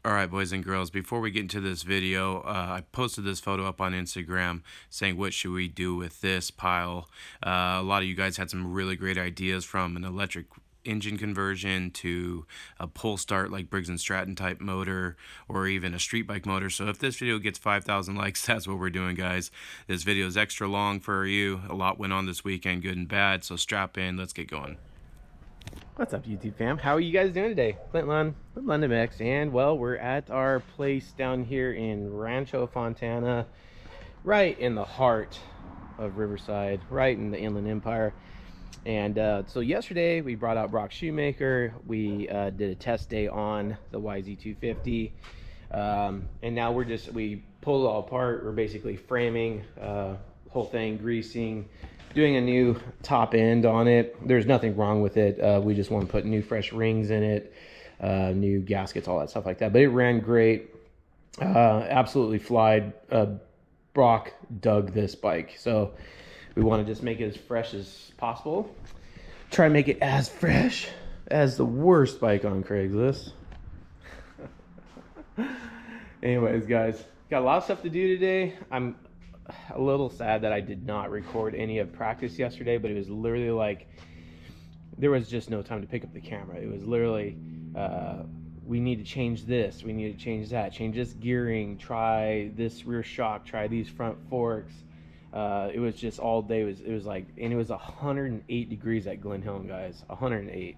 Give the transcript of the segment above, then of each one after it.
Alright, boys and girls, before we get into this video, I posted this photo up on Instagram saying what should we do with this pile. A lot of you guys had some really great ideas, from an electric engine conversion to a pull start like Briggs & Stratton type motor, or even a street bike motor. So if this video gets 5,000 likes, that's what we're doing, guys. This video is extra long for you. A lot went on this weekend, good and bad, so strap in, let's get going. What's up, YouTube fam? How are you guys doing today? Clint Lund with London Mix, and well, we're at our place down here in Rancho Fontana, right in the heart of Riverside, right in the Inland Empire. And so yesterday we brought out Brock Shoemaker. We did a test day on the YZ250, and now we pulled it all apart. We're basically framing whole thing, greasing, doing a new top end on it. There's nothing wrong with it. We just want to put new fresh rings in it, new gaskets, all that stuff like that. But it ran great. Absolutely flied. Brock dug this bike, so we want to just make it as fresh as possible. Try and make it as fresh as the worst bike on Craigslist. Anyways, guys, got a lot of stuff to do today. I'm a little sad that I did not record any of practice yesterday, but it was literally like there was just no time to pick up the camera. It was literally we need to change this, we need to change that, change this gearing, try this rear shock, try these front forks. It was just all day. It was like, and it was 108 degrees at Glen Helen, guys. 108.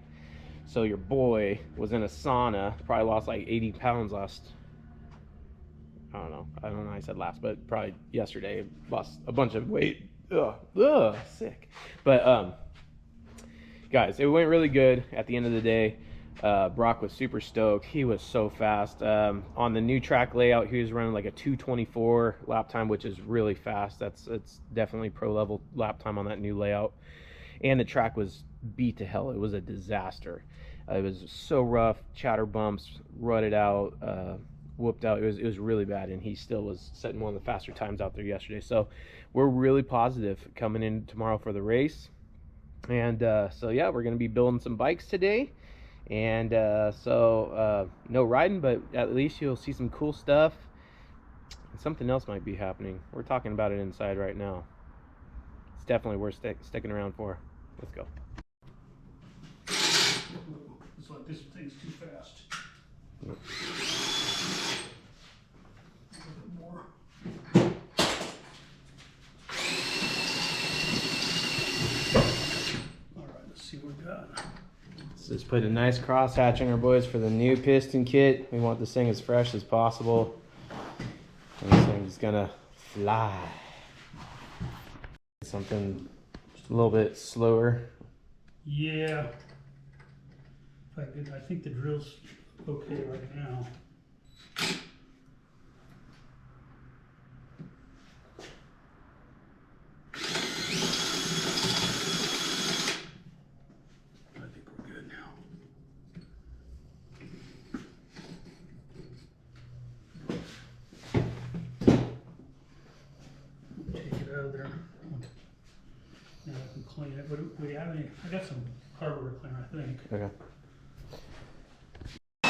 So your boy was in a sauna, probably lost like 80 pounds last, I don't know how I said last, but probably yesterday. Lost a bunch of weight. Ugh, sick. But guys, it went really good at the end of the day. Brock was super stoked. He was so fast. On the new track layout, he was running like a 2:24 lap time, which is really fast. It's definitely pro level lap time on that new layout. And the track was beat to hell. It was a disaster. It was so rough, chatter bumps, rutted out, whooped out. It was really bad, and he still was setting one of the faster times out there yesterday. So we're really positive coming in tomorrow for the race. And so yeah, we're going to be building some bikes today. And no riding, but at least you'll see some cool stuff. And something else might be happening. We're talking about it inside right now. It's definitely worth sticking around for. Let's go. It's like this thing's too fast. Yep. A little bit more. All right, let's see what we got. Let's just put a nice crosshatch on our boys for the new piston kit. We want this thing as fresh as possible. And this thing's gonna fly. Something just a little bit slower. Yeah. I think the drill's okay right now. Now I can clean it. But do we have any? I got some carburetor cleaner, I think. Okay. I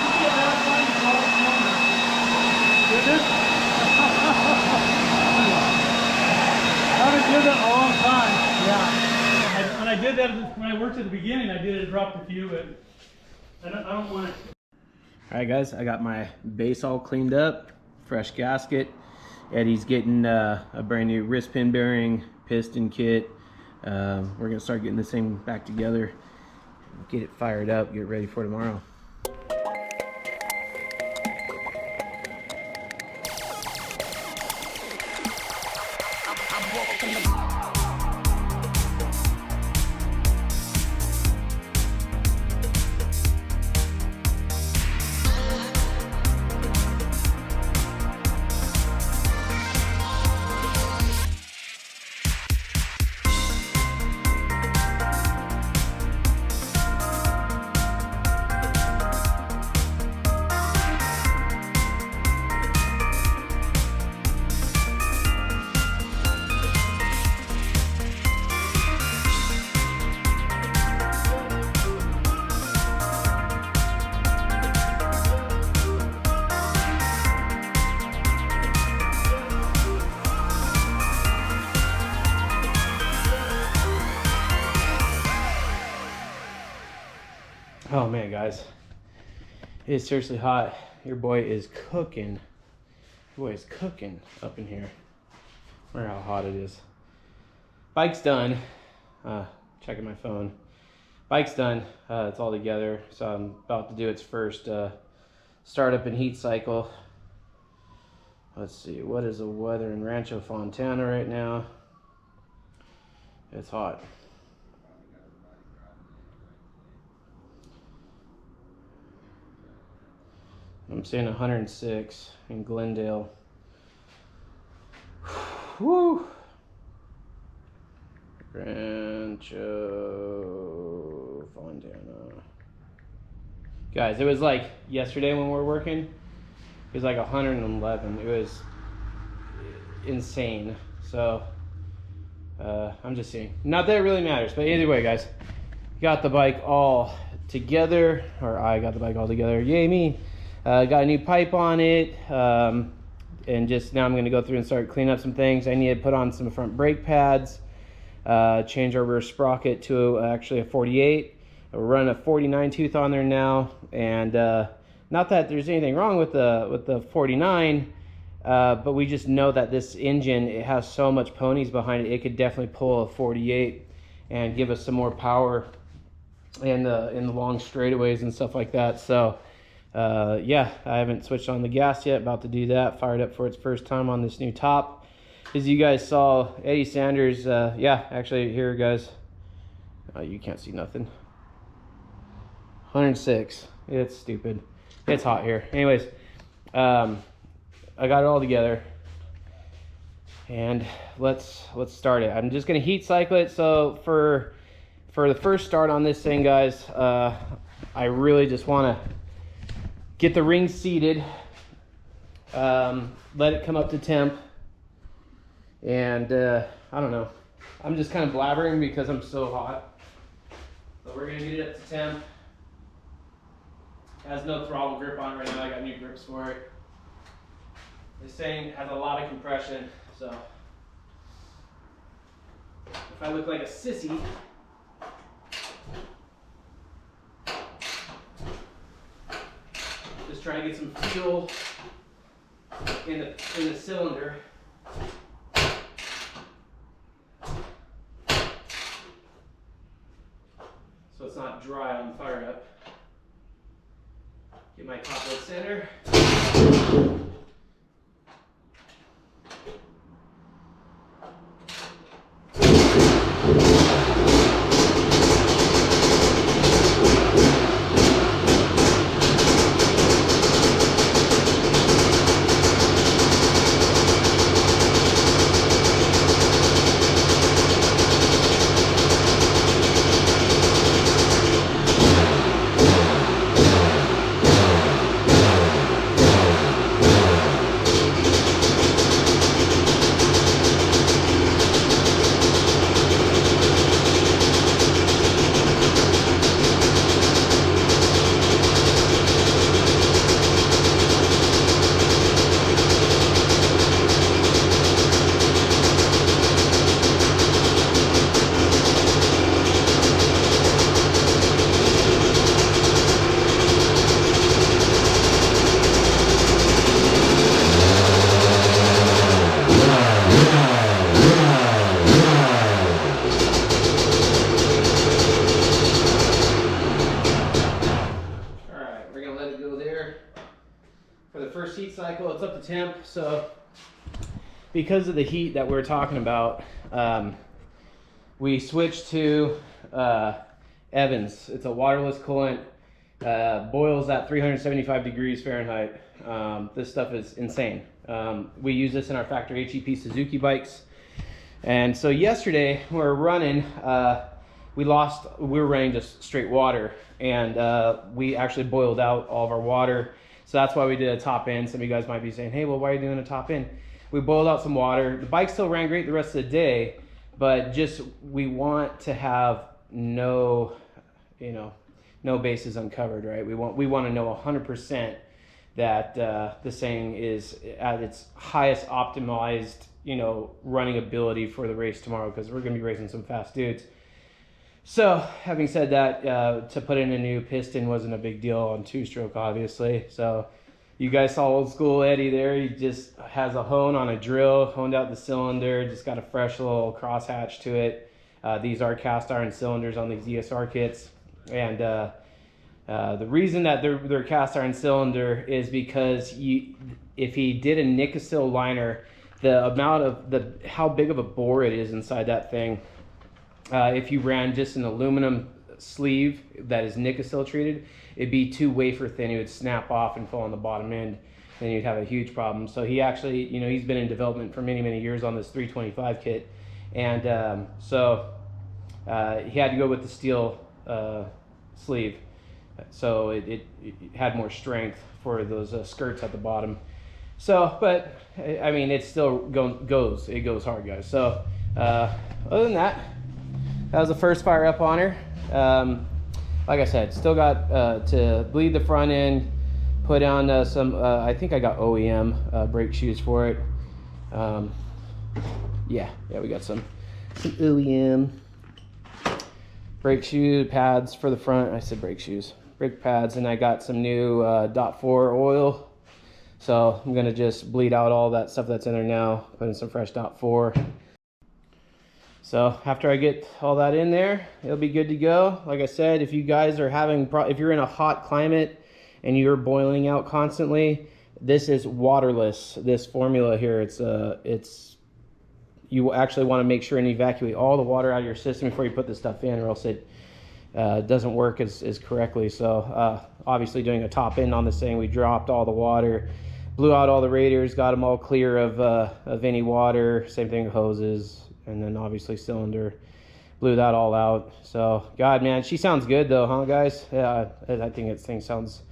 haven't did that in a long time. Yeah. When I did that, when I worked at the beginning, I did it, dropped a few, but I don't want it. All right, guys, I got my base all cleaned up, fresh gasket. Eddie's getting a brand new wrist pin bearing, piston kit. We're gonna start getting this thing back together, get it fired up, get ready for tomorrow. Oh man, guys, it is seriously hot. Your boy is cooking. Your boy is cooking up in here. I wonder how hot it is. Bike's done. Checking my phone. Bike's done. It's all together. So I'm about to do its first startup and heat cycle. Let's see, what is the weather in Rancho Fontana right now? It's hot. I'm seeing 106 in Glendale. Woo! Rancho Fontana. Guys, it was like yesterday when we were working. It was like 111. It was insane. So I'm just seeing. Not that it really matters, but either way, guys, got the bike all together, or I got the bike all together. Yay me! Got a new pipe on it, and just now I'm going to go through and start cleaning up some things. I need to put on some front brake pads, change our rear sprocket to actually a 48. We're running a 49 tooth on there now, and not that there's anything wrong with the 49, but we just know that this engine, it has so much ponies behind it, it could definitely pull a 48 and give us some more power in the long straightaways and stuff like that. So yeah, I haven't switched on the gas yet, about to do that. Fired up for its first time on this new top. As you guys saw, Eddie Sanders, yeah, actually here, guys, you can't see nothing. 106. It's stupid. It's hot here. Anyways, I got it all together, and let's start it. I'm just gonna heat cycle it. So for the first start on this thing, guys, I really just want to get the ring seated, let it come up to temp, and I don't know. I'm just kind of blabbering because I'm so hot. So we're gonna get it up to temp. It has no throttle grip on it right now. I got new grips for it. This thing has a lot of compression, so if I look like a sissy, just trying to get some fuel in the cylinder. So it's not dry on fire up. Get my top dead center. It's up to temp. So because of the heat that we're talking about, we switched to Evans. It's a waterless coolant, boils at 375 degrees Fahrenheit. This stuff is insane. We use this in our factory HEP Suzuki bikes. And so yesterday we were running, we were running just straight water, and we actually boiled out all of our water. So that's why we did a top end. Some of you guys might be saying, hey, well, why are you doing a top end? We boiled out some water. The bike still ran great the rest of the day, but just we want to have no bases uncovered, right? We want to know 100% that this thing is at its highest optimized, running ability for the race tomorrow, because we're going to be racing some fast dudes. So having said that, to put in a new piston wasn't a big deal on two-stroke, obviously. So you guys saw old school Eddie there. He just has a hone on a drill, honed out the cylinder, just got a fresh little crosshatch to it. These are cast iron cylinders on these ESR kits. And the reason that they're cast iron cylinder is because if he did a Nicosil liner, the amount of how big of a bore it is inside that thing, if you ran just an aluminum sleeve that is Nicosil treated, it'd be too wafer thin. It would snap off and fall on the bottom end, and you'd have a huge problem. So he actually, he's been in development for many years on this 325 kit, and so he had to go with the steel sleeve, so it had more strength for those skirts at the bottom. So, but I mean, it still goes hard, guys. So other than that, that was the first fire up on her. Like I said, still got to bleed the front end, put on some, I think I got OEM brake shoes for it. Yeah, we got some OEM brake shoe pads for the front. I said brake shoes, brake pads, and I got some new .4 oil. So I'm gonna just bleed out all that stuff that's in there now, put in some fresh .4. So after I get all that in there, it'll be good to go. Like I said, if you guys are if you're in a hot climate and you're boiling out constantly, this is waterless. This formula here, you actually want to make sure and evacuate all the water out of your system before you put this stuff in, or else it doesn't work as correctly. So obviously doing a top end on this thing, we dropped all the water, blew out all the radiators, got them all clear of any water. Same thing with hoses. And then obviously cylinder, blew that all out. So God, man, she sounds good though, huh guys? Yeah, I think this thing sounds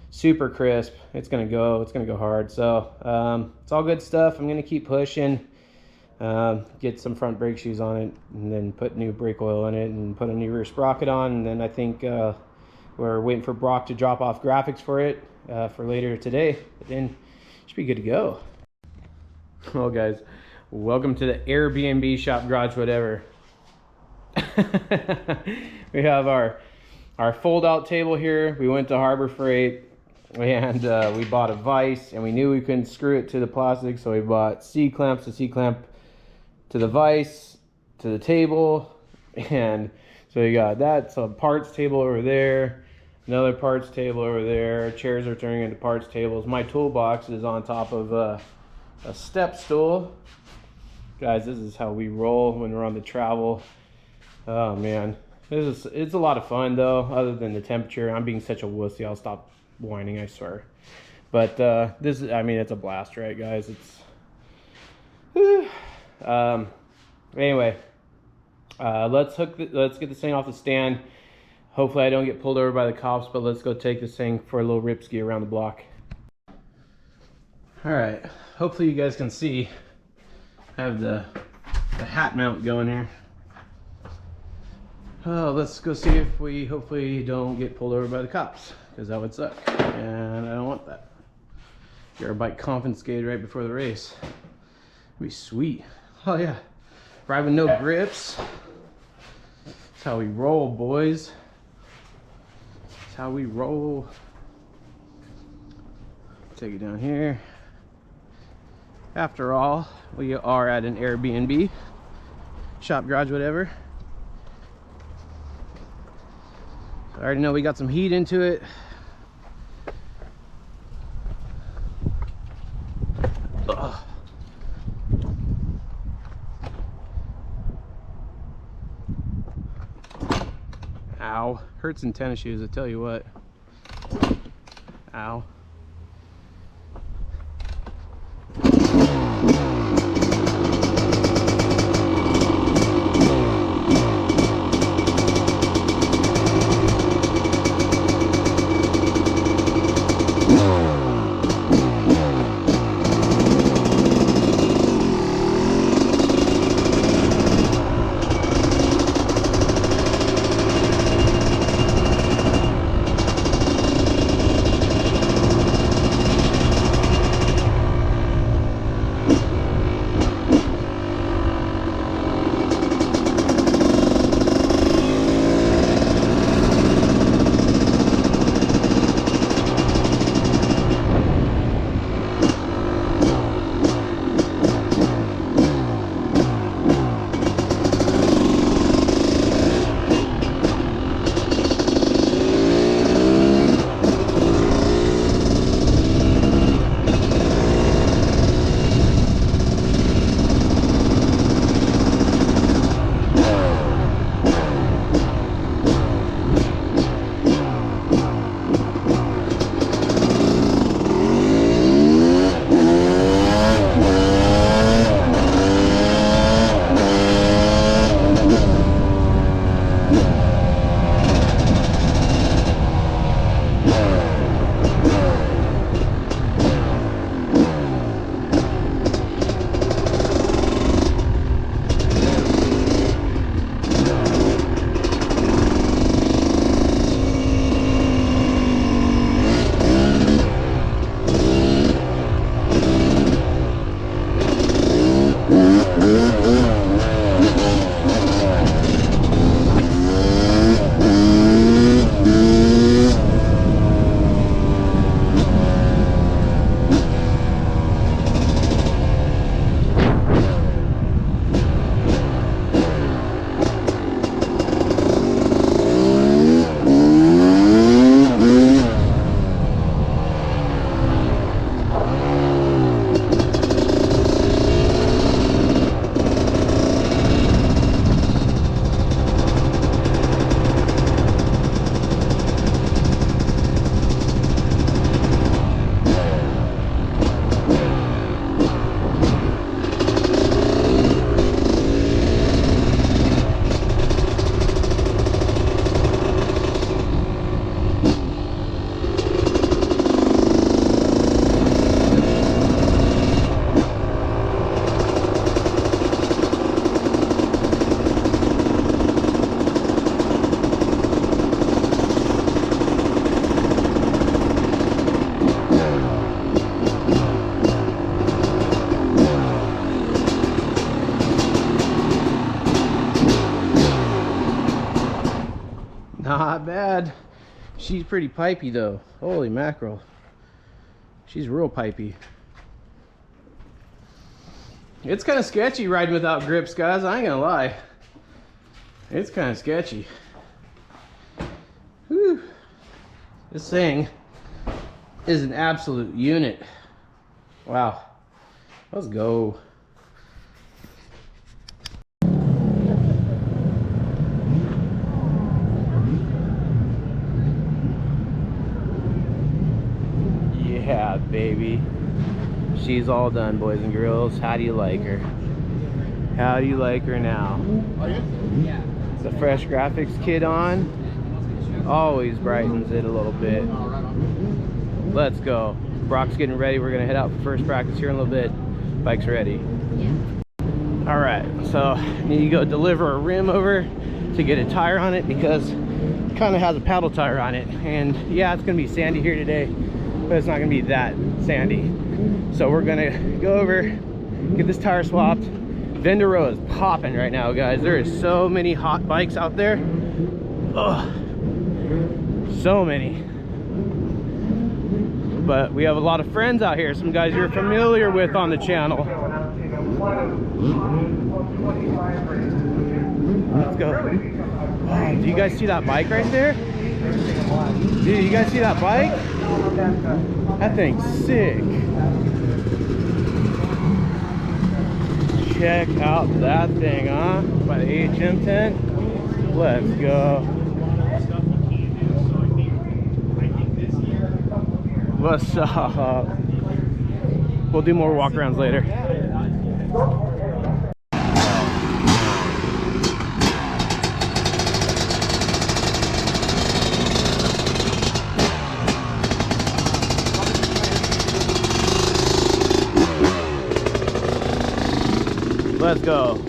super crisp. It's gonna go hard. So it's all good stuff. I'm gonna keep pushing, get some front brake shoes on it, and then put new brake oil in it, and put a new rear sprocket on. And then I think we're waiting for Brock to drop off graphics for it for later today. But then it should be good to go. Well guys, welcome to the Airbnb shop garage, whatever. We have our fold out table here. We went to Harbor Freight and we bought a vise, and we knew we couldn't screw it to the plastic, so we bought C-clamps, a C-clamp to the vise, to the table. And so we got that, so parts table over there, another parts table over there. Chairs are turning into parts tables. My toolbox is on top of a step stool. Guys, this is how we roll when we're on the travel. Oh man, it's a lot of fun though, other than the temperature. I'm being such a wussy, I'll stop whining, I swear. But this is, I mean, it's a blast, right guys? It's anyway, let's get this thing off the stand. Hopefully I don't get pulled over by the cops, but let's go take this thing for a little ripski around the block. All right, hopefully you guys can see. I have the hat mount going here. Oh, let's go see if we hopefully don't get pulled over by the cops, because that would suck, and I don't want that. Get our bike confiscated right before the race. It'd be sweet. Oh yeah, ride with no grips. That's how we roll, boys. That's how we roll. Take it down here. After all, we are at an Airbnb, shop garage, whatever. I already know we got some heat into it. Ugh. Ow, hurts in tennis shoes, I tell you what. Ow. not bad. She's pretty pipey though. Holy mackerel. She's real pipey. It's kind of sketchy riding without grips, guys. I ain't gonna lie. It's kind of sketchy. Whew. This thing is an absolute unit. Wow. Let's go. Yeah, baby. She's all done, boys and girls. How do you like her? How do you like her now? Yeah. The fresh graphics kit on. Always brightens it a little bit. Let's go. Brock's getting ready. We're gonna head out for first practice here in a little bit. Bike's ready. Yeah. All right, so I need to go deliver a rim over to get a tire on it because it kind of has a paddle tire on it. And yeah, it's gonna be sandy here today, but it's not gonna be that sandy. So we're gonna go over, get this tire swapped. Vendor row is popping right now, guys. There is so many hot bikes out there. Ugh. So many. But we have a lot of friends out here, some guys you're familiar with on the channel. Let's go. Oh, do you guys see that bike right there? Dude, you guys see that bike? That thing's sick. Check out that thing, huh? By the HM tent. Let's go. What's up? We'll do more walk arounds later. Let's go.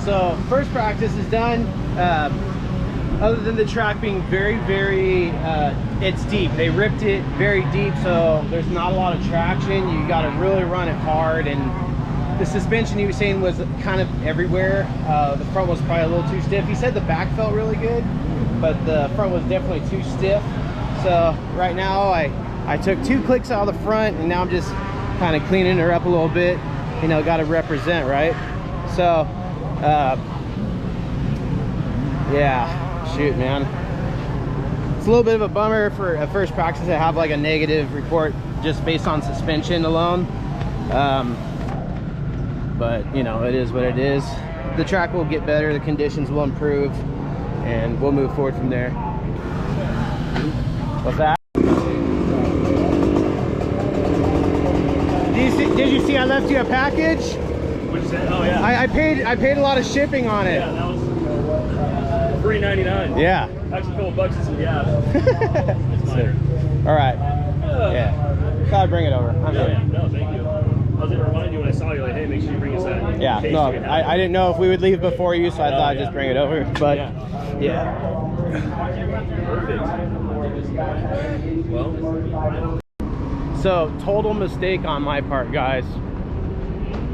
So first practice is done. Other than the track being very, it's deep. They ripped it very deep, so there's not a lot of traction. You got to really run it hard, and the suspension he was saying was kind of everywhere. The front was probably a little too stiff. He said the back felt really good, but the front was definitely too stiff. So right now I took 2 clicks out of the front, and now I'm just kind of cleaning her up a little bit. You know, got to represent, right? So yeah, shoot, man, it's a little bit of a bummer for a first practice to have like a negative report just based on suspension alone, but you know, it is what it is. The track will get better, the conditions will improve, and we'll move forward from there. What's that? Did you see I left you a package? What'd you say? Oh yeah. I paid a lot of shipping on it. Yeah, that was $3.99. Yeah. Actually, a couple bucks and some gas. All right. Yeah. Gotta bring it over. I'm Yeah, good. no, thank you. I was gonna remind you when I saw you, like, hey, make sure you bring us that. Yeah. No, I didn't know if we would leave before you, so I thought I'd just bring it over. But yeah. Perfect. Well. So total mistake on my part, guys.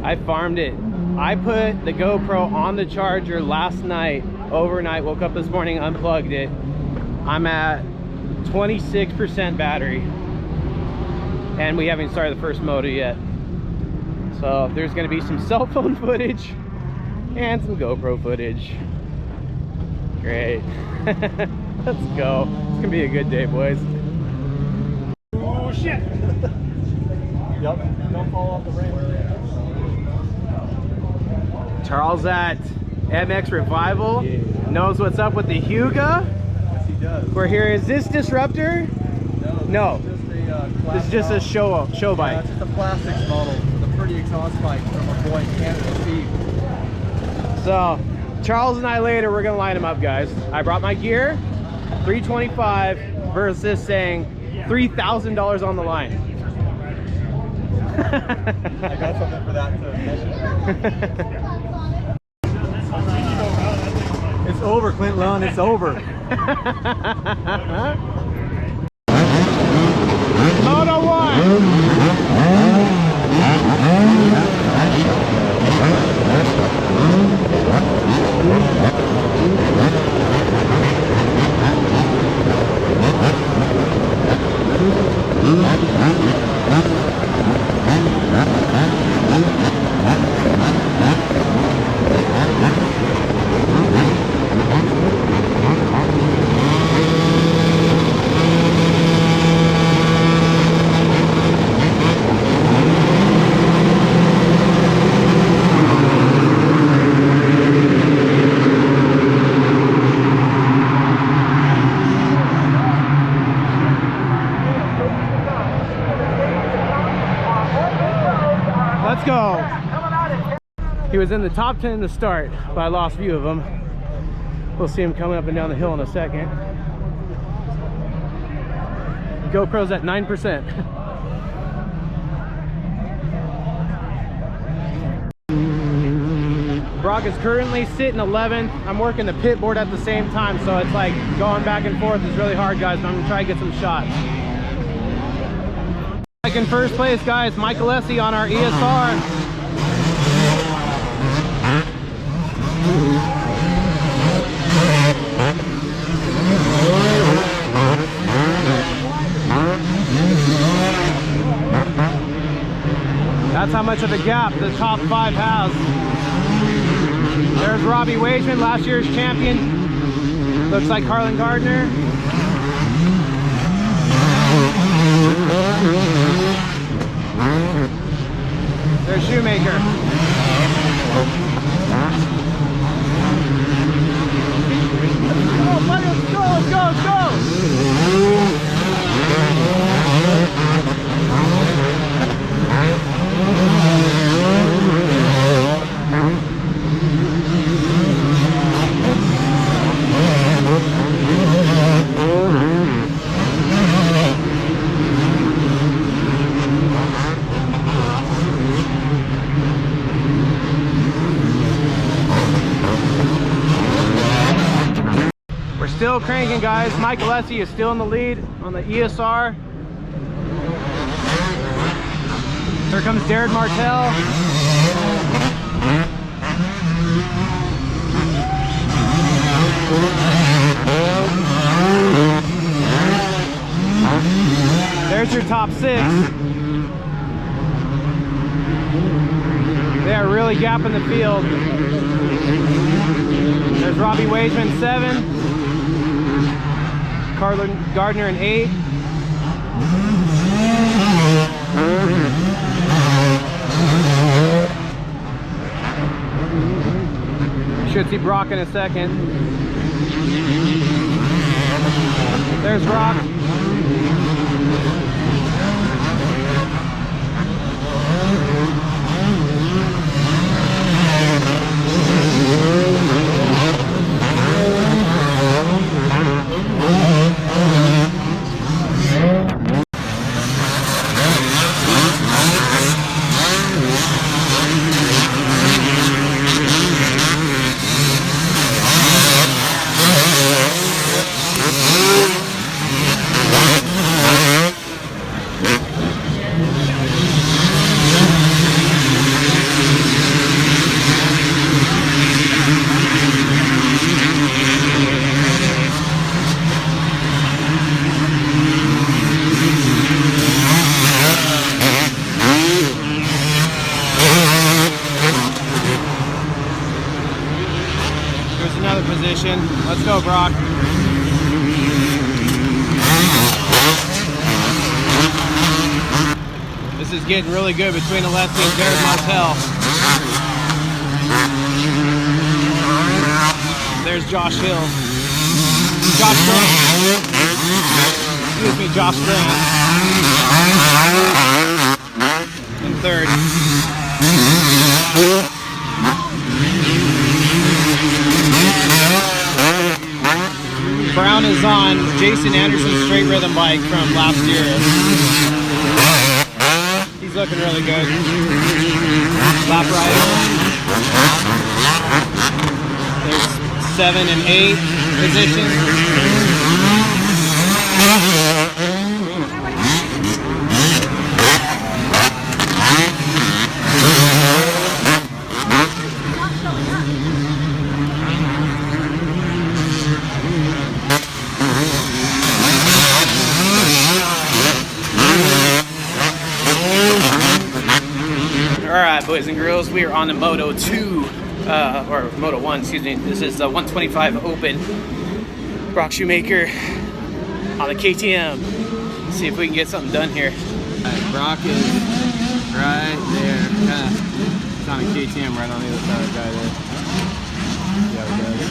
I farmed it. I put the GoPro on the charger last night, overnight, woke up this morning, unplugged it. I'm at 26% battery. And we haven't started the first motor yet. So there's gonna be some cell phone footage and some GoPro footage. Great. Let's go. It's gonna be a good day, boys. Oh, shit. Yep, don't fall off the ramp. Charles at MX Revival knows what's up with the Huga. Yes, he does. We're here. Is this Disruptor? No. This is just a show bike. It's just a plastics model with a pretty exhaust bike from our boy in Canada, Steve. So Charles and I later, we're gonna line them up, guys. I brought my gear, $325 versus saying $3,000 on the line. I got something for that to measure. It's over, Clint Lund, it's over. Moto 1! Let's go. He was in the top 10 to start, but I lost view of him. We'll see him coming up and down the hill in a second. GoPro's at 9%. Brock is currently sitting 11th. I'm working the pit board at the same time, so it's like going back and forth is really hard, guys, but I'm gonna try to get some shots. Like in first place, guys, Michael Essie on our ESR. That's how much of a gap the top 5 has. There's Robbie Wageman, last year's champion. Looks like Harlan Gardner. There's Shoemaker. Oh, buddy, let's go, let's go, let's go! Still cranking, guys. Michael Essie is still in the lead on the ESR. Here comes Darren Martell. There's your top 6. They are really gapping the field. There's Robbie Wageman, 7. Harlan Gardner in 8. Should see Brock in a second. There's Brock. position. Let's go, Brock. This is getting really good between Alessi and Jared Martell. There's Josh Hill. Josh Grant. Excuse me, Josh Grant. In third. Brown is on Jason Anderson's straight rhythm bike from last year. He's looking really good. Lap rider. There's 7 and 8 positions. Alright, boys and girls, we are on the Moto 2, or Moto 1, excuse me. This is the 125 Open. Brock Shoemaker on the KTM. Let's see if we can get something done here. Alright, Brock is right there. It's on a KTM right on the other side of the guy there. Yeah, we got it.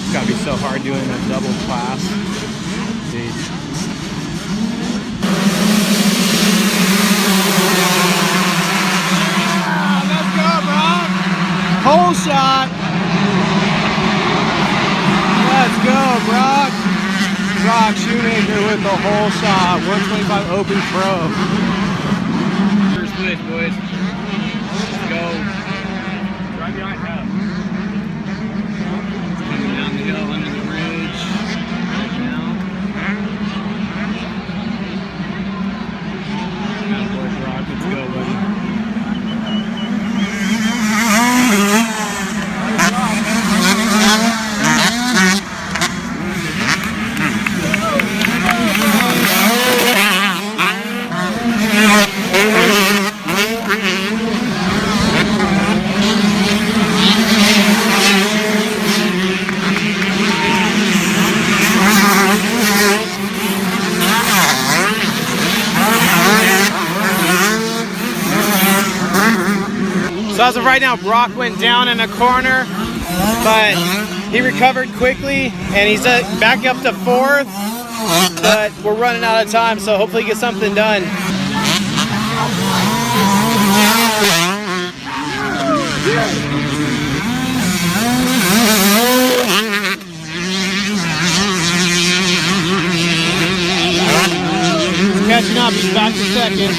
It's gotta be so hard doing a double class. Jeez. Let's go, Brock! Hole shot! Let's go, Brock! Brock Shoemaker with the hole shot. 125 Open Pro. First place, boys. Let's go. Right behind Hub. Down the hill under the bridge right now. Boy, Brock, let's go, buddy. So as of right now, Brock went down in a corner, but he recovered quickly, and he's back up to 4th, but we're running out of time, so hopefully get something done. He's catching up, he's back to 2nd.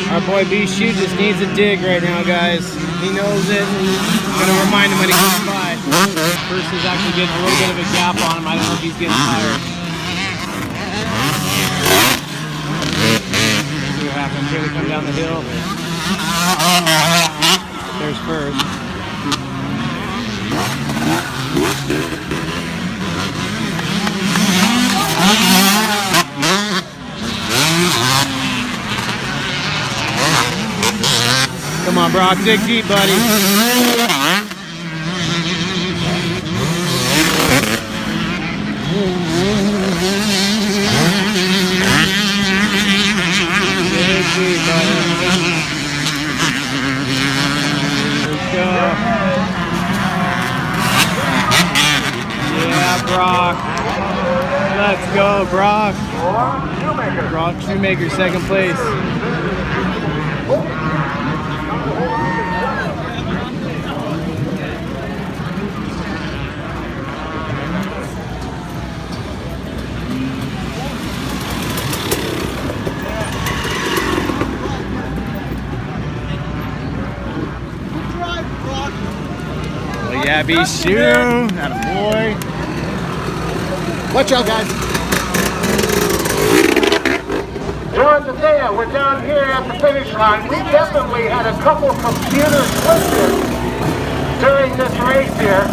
Our boy B-Shoot just needs a dig right now, guys. He knows it. I'm gonna remind him when he comes by. First is actually getting a little bit of a gap on him. I don't know if he's getting tired. See what happens here. They come down the hill. There's first. Come on, Brock, dig deep, buddy. Dig deep, buddy. Let's go. Yeah, Brock. Let's go, Brock. Brock Shoemaker, 2nd place. Well, yeah, B-Shoot. Attaboy. Watch out, guys. John Dethea, we're down here at the finish line. We definitely had a couple computer glitches during this race here.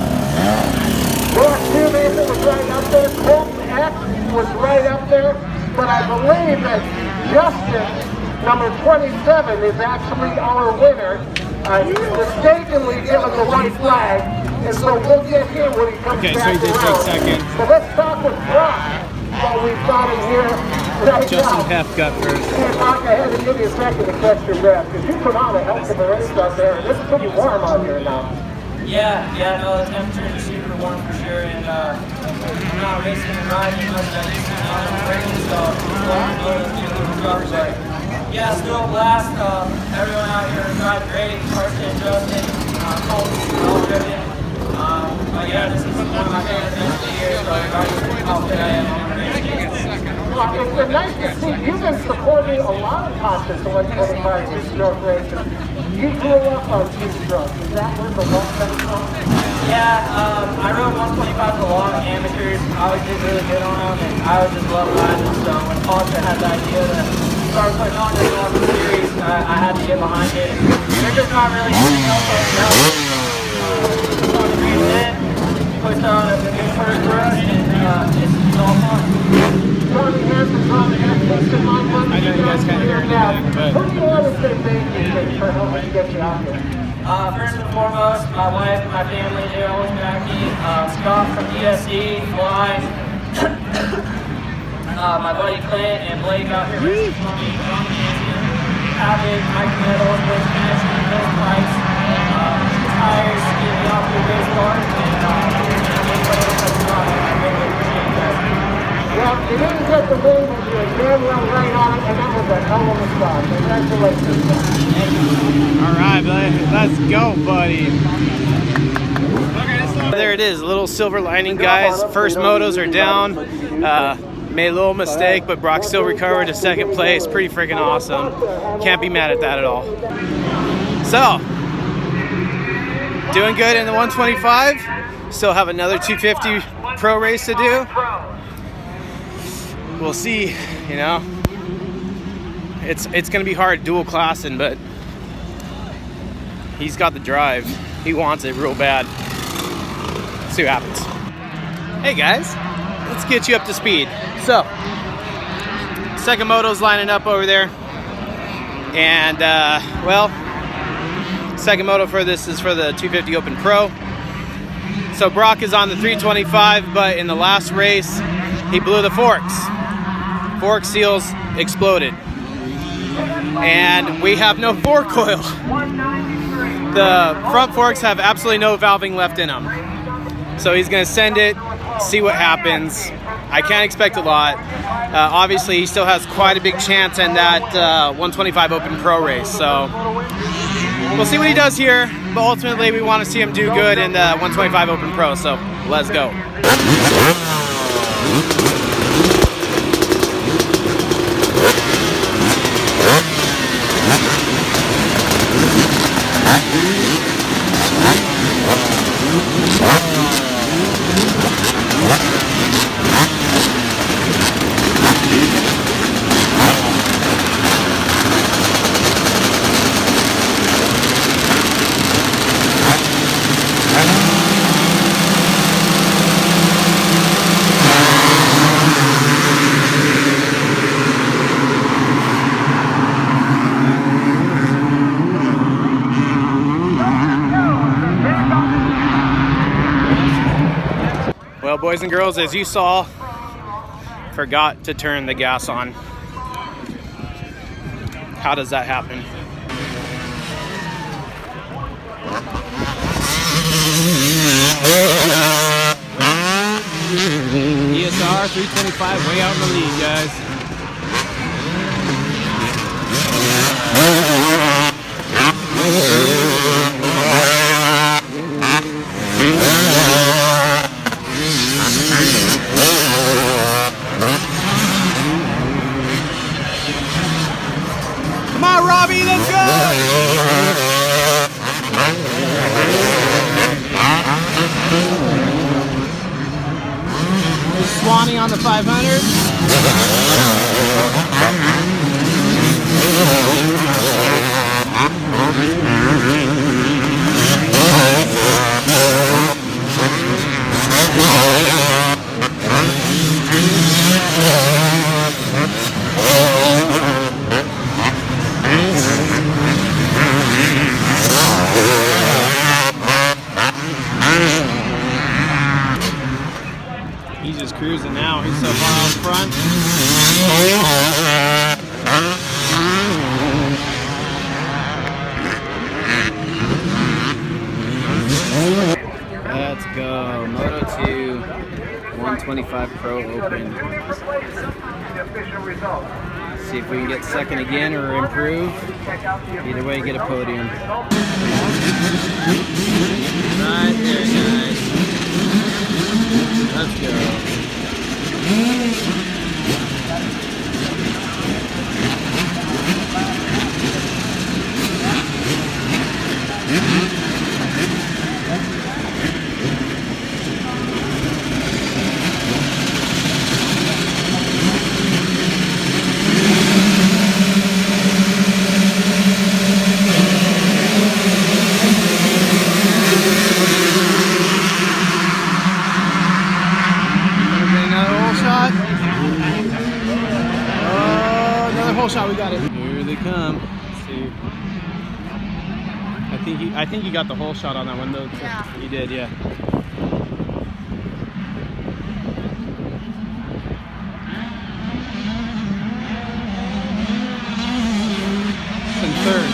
right up there. Colton X was right up there. But I believe that Justin, number 27, is actually our winner. He mistakenly given the white flag, and so we'll get him when he comes back. Okay, so he did take second. So let's talk with Brock while we've got him here right Justin now. Heft got first. Hey, Brock, I had to give you a second to catch your breath, because you put on a hell of a race out there, and it's pretty warm out here now. Yeah, no, the temperatures are super warm for sure, and I'm not racing and riding much. I used to be on the racing, so it's a little rough, but yeah, still a blast. Everyone out here tried great. Carson, Justin, Colton, all driven. But yeah, this is one of my favorite things of the year, so everybody's confident I am on the racing. Well, it's nice to see you've been supporting a lot of contests in 125 two-stroke races. You grew up on two-stroke. Is that where the love comes from? Yeah, I rode 125 for long amateurs. I always did really good on them, and I always just loved riding. So when Paulson had the idea to start putting on this one series, I had to get behind it. They're just not really anything else right now. On the green end, pushed on a good first rush, and it's all fun. I know you guys can't hear anything, but... Who do you want to say thank you for helping get you out there? First and foremost, my wife, my family, they always back me. Scott from ESR, Fly, my buddy Clint and Blake out here racing for me. Havoc, Mike Meadows, Blake Mansion, Bill Price, tires, get me off the race card, and anybody else that's not, I really appreciate you guys. Well, you didn't get the win, but you were damn well right on it, and that was a hell of a start. Congratulations. All right, let's go, buddy. There it is, a little silver lining, guys. First motos are down. Made a little mistake, but Brock still recovered to second place. Pretty freaking awesome. Can't be mad at that at all. So, doing good in the 125. Still have another 250 pro race to do. We'll see, you know. It's gonna be hard dual classing, but he's got the drive. He wants it real bad. See what happens. Hey guys, let's get you up to speed. So, second moto's lining up over there. And well, second moto for this is for the 250 Open Pro. So Brock is on the 325, but in the last race, he blew the forks. Fork seals exploded. And we have no fork coil. The front forks have absolutely no valving left in them. So he's gonna send it, see what happens. I can't expect a lot. Obviously, he still has quite a big chance in that 125 Open Pro race. So we'll see what he does here. But ultimately, we want to see him do good in the 125 Open Pro. So let's go. Well, boys and girls, as you saw, forgot to turn the gas on. How does that happen? ESR 325 way out in the lead, guys. Come on, Robbie, let's go! Swanee on the 500. cruising now. He's so far out front. Let's go. Moto 2 125 Pro Open. See if we can get second again or improve. Either way, get a podium. Right there, guys. Let's go. Shot, we got it. Here they come. Let's see. I think he got the whole shot on that one though. Yeah. He did, yeah. In third.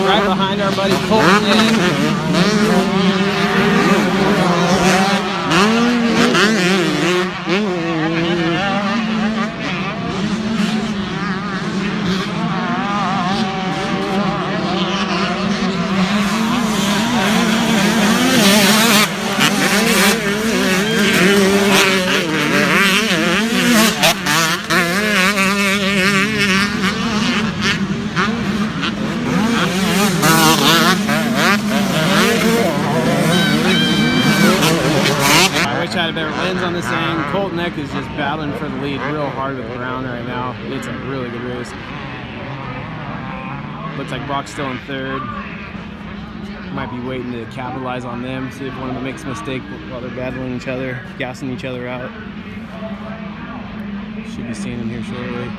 Right behind our buddy Colton. Had a better lens on this thing. Colton Eck is just battling for the lead real hard with Brown right now. It's a really good race. Looks like Brock's still in third. Might be waiting to capitalize on them, see if one of them makes a mistake while they're battling each other, gassing each other out. Should be seeing him here shortly.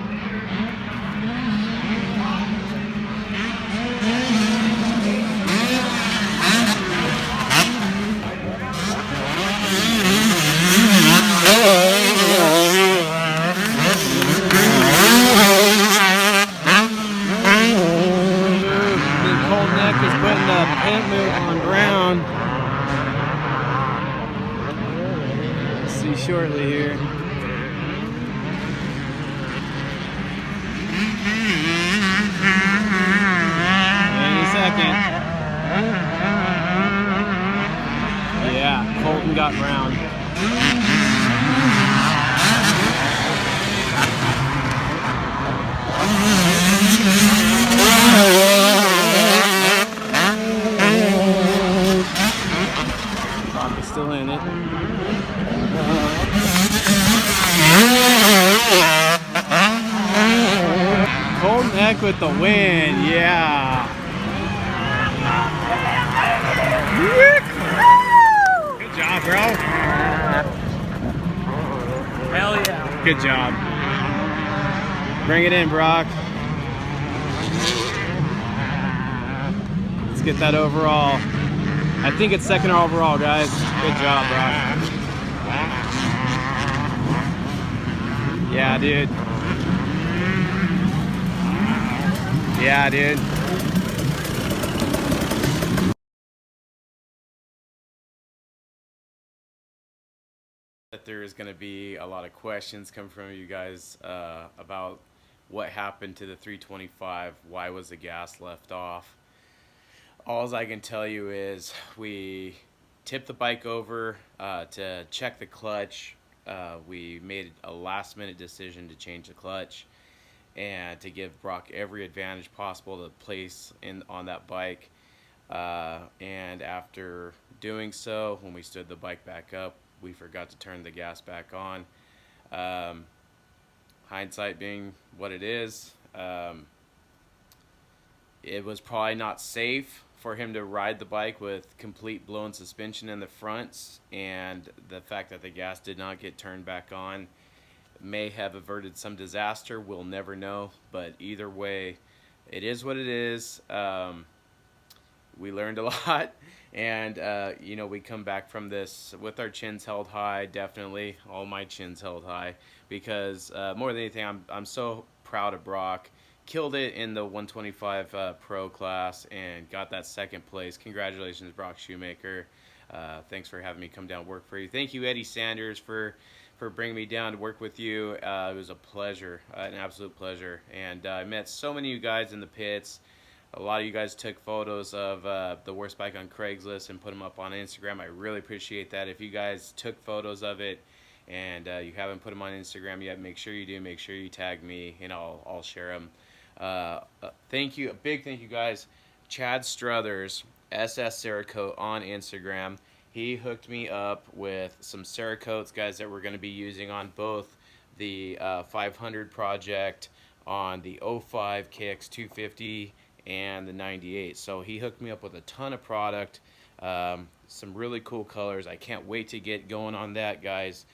Pant move on Brown. Let's see shortly here. Any second. Yeah, Colton got Brown. Still in it. Colton Eck with the win, yeah. Good job, bro. Hell yeah. Good job. Bring it in, Brock. Let's get that overall. I think it's second overall, guys. Good job, Brock. Yeah, dude. Yeah, dude. That there is going to be a lot of questions come from you guys about what happened to the 325. Why was the gas left off? All I can tell you is we tipped the bike over to check the clutch. We made a last-minute decision to change the clutch and to give Brock every advantage possible to place on that bike. And after doing so, when we stood the bike back up, we forgot to turn the gas back on. Hindsight being what it is, it was probably not safe for him to ride the bike with complete blown suspension in the fronts, and the fact that the gas did not get turned back on may have averted some disaster. We'll never know, but either way, it is what it is. We learned a lot, and you know, we come back from this with our chins held high. Definitely, all my chins held high, because more than anything, I'm so proud of Brock. Killed it in the 125 pro class and got that second place. Congratulations, Brock Shoemaker. Thanks for having me come down and work for you. Thank you, Eddie Sanders, for bringing me down to work with you. It was a pleasure, an absolute pleasure. And I met so many of you guys in the pits. A lot of you guys took photos of the worst bike on Craigslist and put them up on Instagram. I really appreciate that. If you guys took photos of it and you haven't put them on Instagram yet, make sure you do. Make sure you tag me, and I'll share them. Thank you, a big thank you, guys. Chad Struthers, SS Cerakote on Instagram. He hooked me up with some Cerakotes, guys, that we're going to be using on both the 500 project, on the 05 KX250, and the 98. So he hooked me up with a ton of product, some really cool colors. I can't wait to get going on that, guys.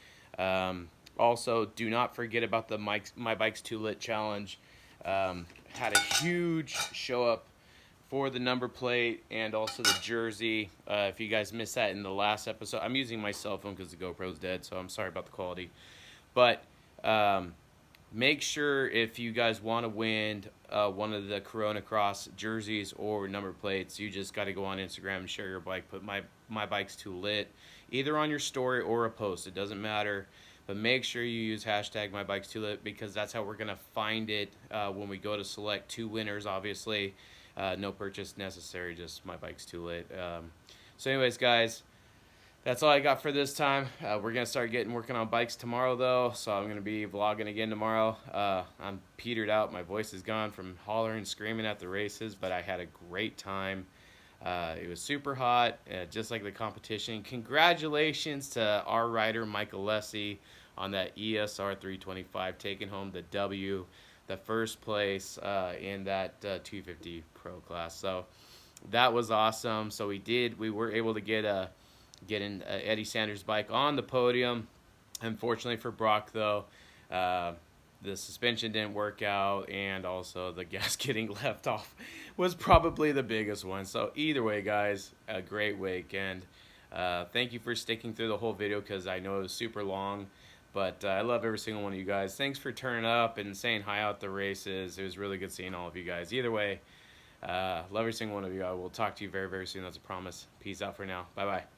Also, do not forget about the My Bike's Too Lit challenge. Had a huge show up for the number plate and also the jersey. If you guys missed that in the last episode, I'm using my cell phone because the GoPro's dead, so I'm sorry about the quality. But make sure, if you guys want to win one of the Corona Cross jerseys or number plates, you just got to go on Instagram and share your bike. Put my Bike's Too Lit either on your story or a post. It doesn't matter. But make sure you use hashtag My Bike's Too Lit, because that's how we're going to find it when we go to select 2 winners, obviously. No purchase necessary, just My Bike's Too Lit. So anyways, guys, that's all I got for this time. We're going to start working on bikes tomorrow, though, so I'm going to be vlogging again tomorrow. I'm petered out. My voice is gone from hollering, screaming at the races, but I had a great time. It was super hot, just like the competition. Congratulations to our rider, Michael Lessie, on that ESR 325, taking home the W, the first place in that 250 pro class. So that was awesome. So we were able to get in Eddie Sanders' bike on the podium. Unfortunately for Brock, though, the suspension didn't work out, and also the gas getting left off was probably the biggest one. So either way, guys, a great weekend. Thank you for sticking through the whole video, because I know it was super long, but I love every single one of you guys. Thanks for turning up and saying hi out the races. It was really good seeing all of you guys. Either way, love every single one of you. I will talk to you very, very soon. That's a promise. Peace out for now. Bye-bye.